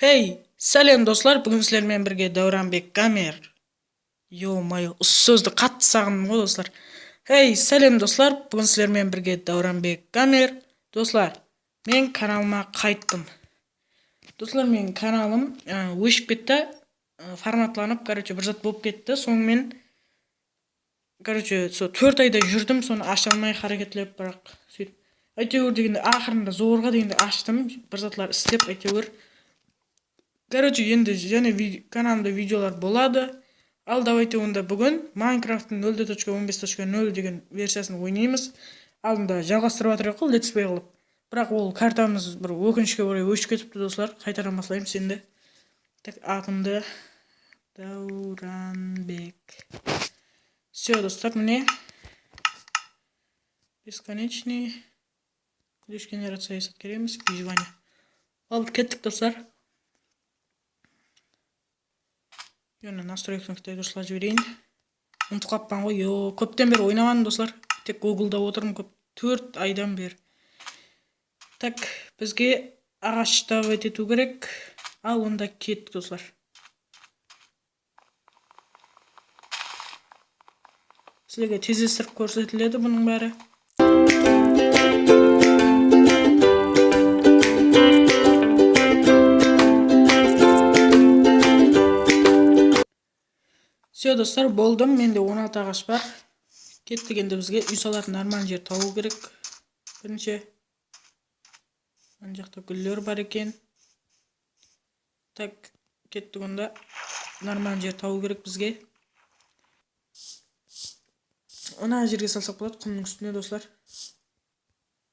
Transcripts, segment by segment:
Hey, сәлем достар, бүгін сіздермен бірге Дәуранбек Гамер. Ё-моё, сөзді қатты сағындым ғой достар. Hey, сәлем достар, бүгін сіздермен бірге Дәуранбек Гамер. Достар, мен каналыма қайттым. Достар, мен каналым өшіп кетті, форматланып, бір зат болып кетті. Сонымен, со 4 айда жүрдім, соны аша алмай харекетлеп, бірақ сөйтіп. Әйтеуір дегенде ақырында зорға дегенде аштым, бір затлар істеп, әйтеуір. Енді және каналымда видеолар болады. Ал давайте онда бүгін Майнкрафттың 0.15.0 деген версиясын ойнаймыз. Алдында жалғастырып жатырық қой, Let's Play қылып. Бірақ ол картамыз бір өкінішке орай өшіп кетіпті достар. Қайтара алмасаймыз енді. Так, атымды Дәуранбек. Все, достар, міне. Бесконечный. Ключ генерация есет кереміз. Выживание. Алып кеттік достар. Йоны настройканы дұрысла жіберейін. Ұмытып қаппан ғой. Көптен бері ойнамадым достар. Тек Google'да отырмын көп. 4 айдан бері. Так, бізге ағаш табып ету керек. Ал онда кеттік достар. Сіздерге тездестіріп көрсетіледі бұның бәрі. Все достар, болдым. Менде 16 ағаш бар. Кеттік, енді бізге үй салатын нормалды жер табу керек. Бірінші. Ана жақта гүлдер бар екен. Так, кеттік, онда нормалды жер табу керек бізге. Ана жерге салсақ болады, құмның үстіне достар.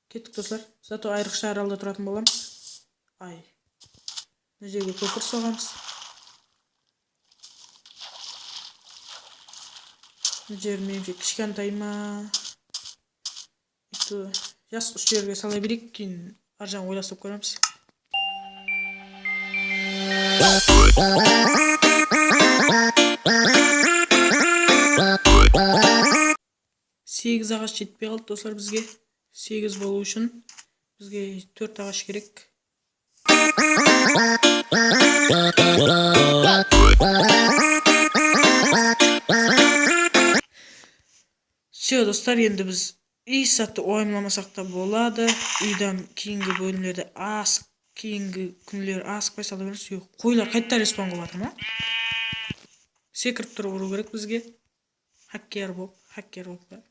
Кеттік достар. Зато айрықша аралда тұратын боламыз. Ай. Мына жерге көпір соғамыз. Жер меніңше кішкентай ма. Жас үш жерге сала берейік, кейін ар жағын ойластырып көреміз. Сегіз ағаш жетпей қалды достар бізге. 8 болу үшін бізге 4 ағаш керек. Все достар, енді біз үй сатты ойымламасақ та болады. Үйден кейінгі бөлімдерді кейінгі күнлер асықпай сала береміз. Қойлар қайтта респаун қылып жатыр ма? Секіріп тұру керек бізге. Хаккер болып па.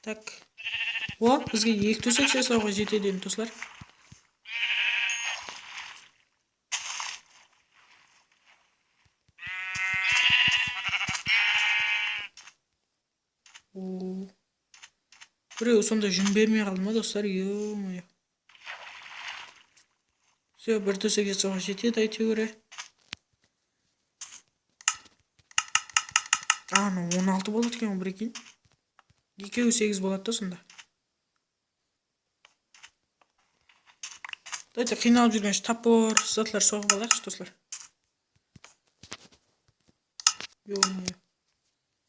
Так. Бізге 2 төсек жасауға жетеді енді достар. Біреу сонда жүн бермей қалды ма достар? Ё-моё. Все, 1 төсек жасауға жетеді әйтеуір. Ана 16 болады екен, бір екен. 2-ге 8 болады да сонда. Дайте қиналып жүрген топор, затлар соғып алайықшы достар. Ё-моё.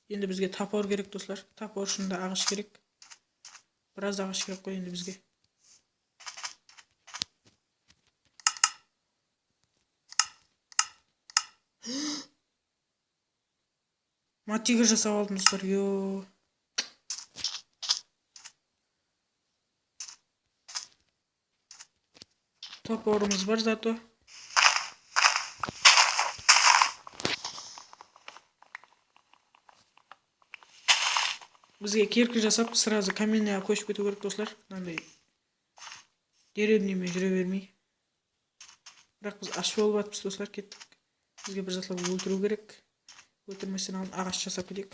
Енді бізге топор керек достар. Топор үшін де ағаш керек. Біраз ағаш керек қой енді бізге. Матига жасап алдым достар. Ё. Топорымыз бар зато. Бізге кирпич жасап, сразу каменныйға көшіп кету керек достар. Мынандай деревнямен жүре бермей. Бірақ біз аш болып жатырмыз достар, кеттік. Бізге бір затлар өлтіру керек. Өлтірместен алып ағаш жасап кетейік.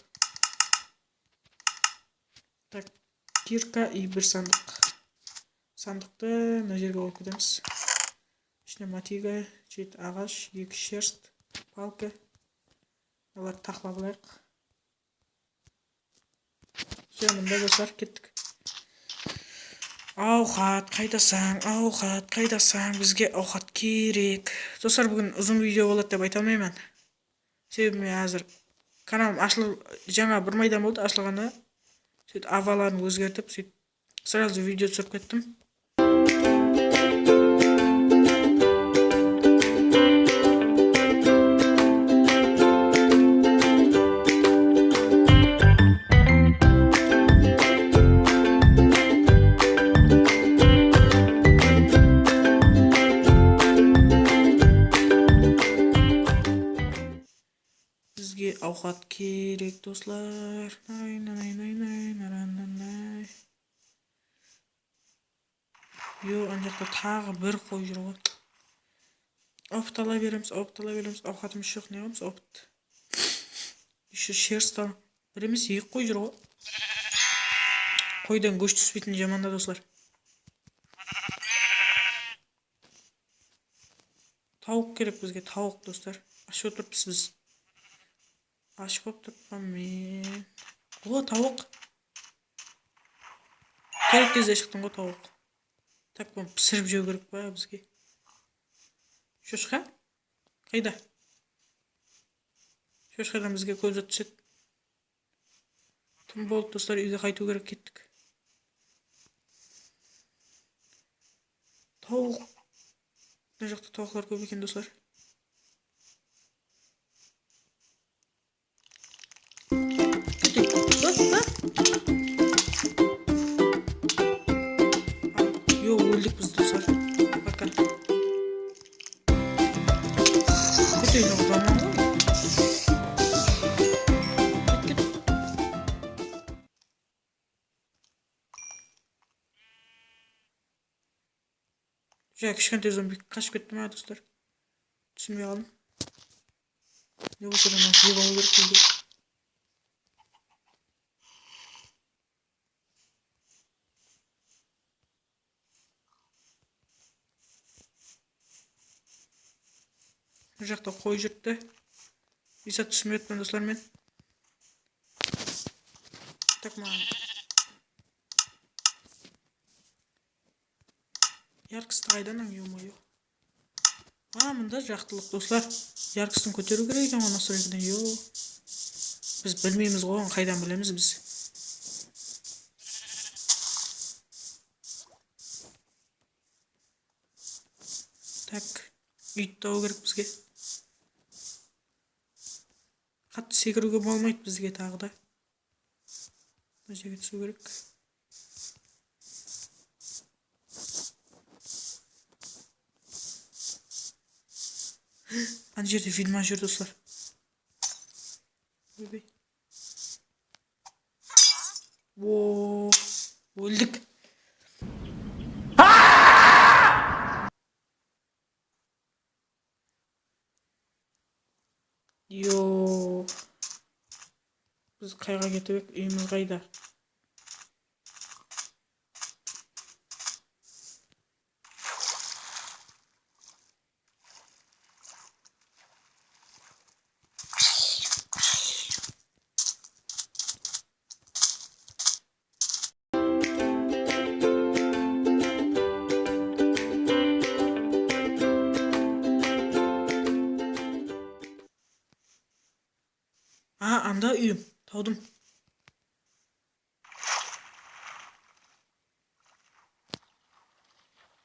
Так, кирка и бір сандық. Сандықты мына жерге алып кетеміз. İçine matiga, çet ағаш, 2 шерст, палка. Олар тақлап алайық. Все, мында достар, кеттік. Ауқат қайдасаң, бізге ауқат керек. Достар, бүгін ұзын видео болады деп айта алмаймын. Себебі мен әзір Kanалым жаңа бір майдан болды ашылғаны. Сөйтіп аваларын өзгертіп, сөйтіп сразу видео түсіріп кеттім. Бізге ауқат керек, достар. Ана жақта тағы бір қой жүр ғой. Опыт ала береміз. Ауқатымыз жоқ, не қыламыз? Опыт. Еще шерсть ал. Бір емес, 2 қой жүр ғой. Қойдан көш түспейтін жаманда, достар. Тауық керек бізге, тауық, достар. Ашып отырпыз біз. Ашып отырпам мен. О, тауық. Керек кезде шықтың ғой, тауық. Так, бұны пісіріп жеу керек па бізге? Шошқа? Қайда? Шошқадан бізге көзі түседі. Тым болды, достар, үйге қайту керек, кеттік. Тауық. Мына жақта тауықлар көп екен, достар. Өлдік біз, достар. Пока. Көтейін ұғыдамын ғой. Кет. Кішкентай зомби қашып кетті ма, достар? Түсінбей қалдым. Не болса да жеп алу керек бізге. Бұл жақта қой жүрді. Исат түсінбедім, достар, мен. Так, маған. Яркісті қайдан, ё-моё. Мында жақтылық, достар. Яркістің көтеру керек екен ғой настройкадан, ё. Біз білмейміз ғой, қайдан білеміз біз. Так, үйт тауы керек бізге. Қатты секіруге болмайды бізге тағы да. Бұл жерге түсу керек. Ана жерде фильма жүр, достар. Ойбай. О, өлдік. Йо. Біз қайға кетіп, үйіміз қайда? Анда үйім, таудым.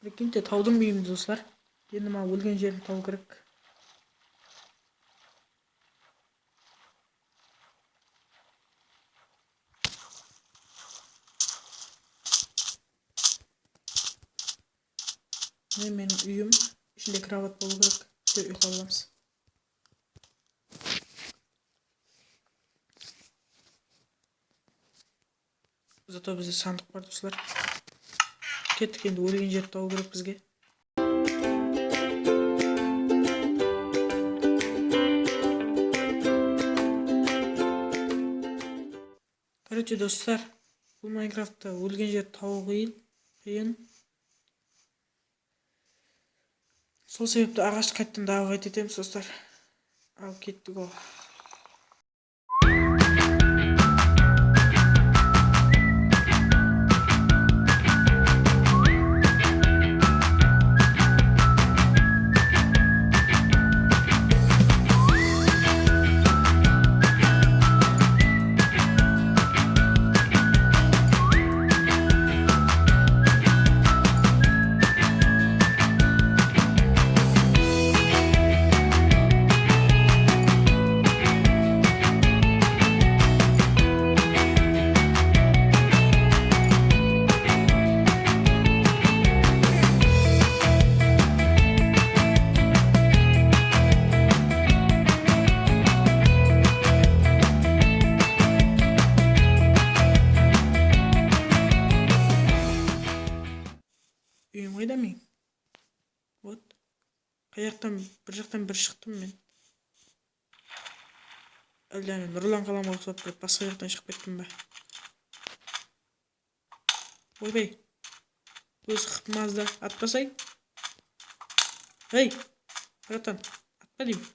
Прикиньте, таудым үйім, достар. Енді ма өлген жерін тау керек. Менің үйім, ішінде кроват болу керек. Все, ұйықтап аламыз. Зато бізде сандық бар, достар. Кеттік, енді өлген жерді тауы керек бізге. Короче, достар, бұл Майнкрафтта өлген жерді тауы қиын. Сол себепті ағаш қайттан дағы қайтетеміз, достар. Ал кеттік ол. bir жақтан бір шықтым мен. Әлде ана Нұрлан қаламға ұқсап кетіп басқа жақтан шығып кеттім ба? Ойбай. Өз қымазда атпасай. Ей, братан, атпа деймін.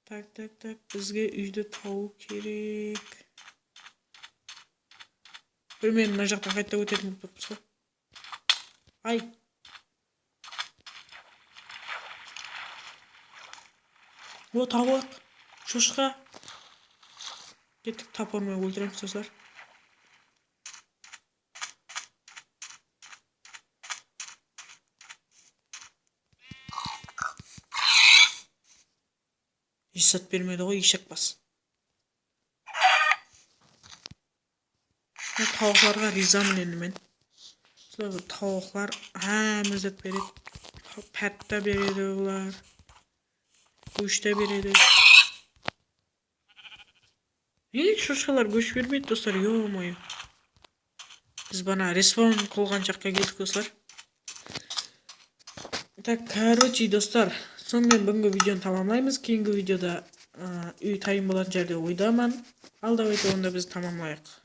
Так, бізге үйді тауы керек. Бір мен мына жақтан қайта өтетін болыппыз ғой. Ай. О, тауық. Шошқа. Кеттік тапормен өлтіреміз достар. Ешсат бермеді ғой, ешек бас. Tavuklarga rизамын енді мен. Tavuklar ләззат береді. Пәт та береді олар. Көш те береді. Неге шошқалар көш бермейді достар? Ё-моё. Біз бана респаун қылған жаққа келдік достар. Так, короче достар, сонымен бүгінгі видеоны тамамлаймыз. Кейінгі видеода үй тайын болатын жерде ойдаман. Алда ойда онда біз тамамлайық.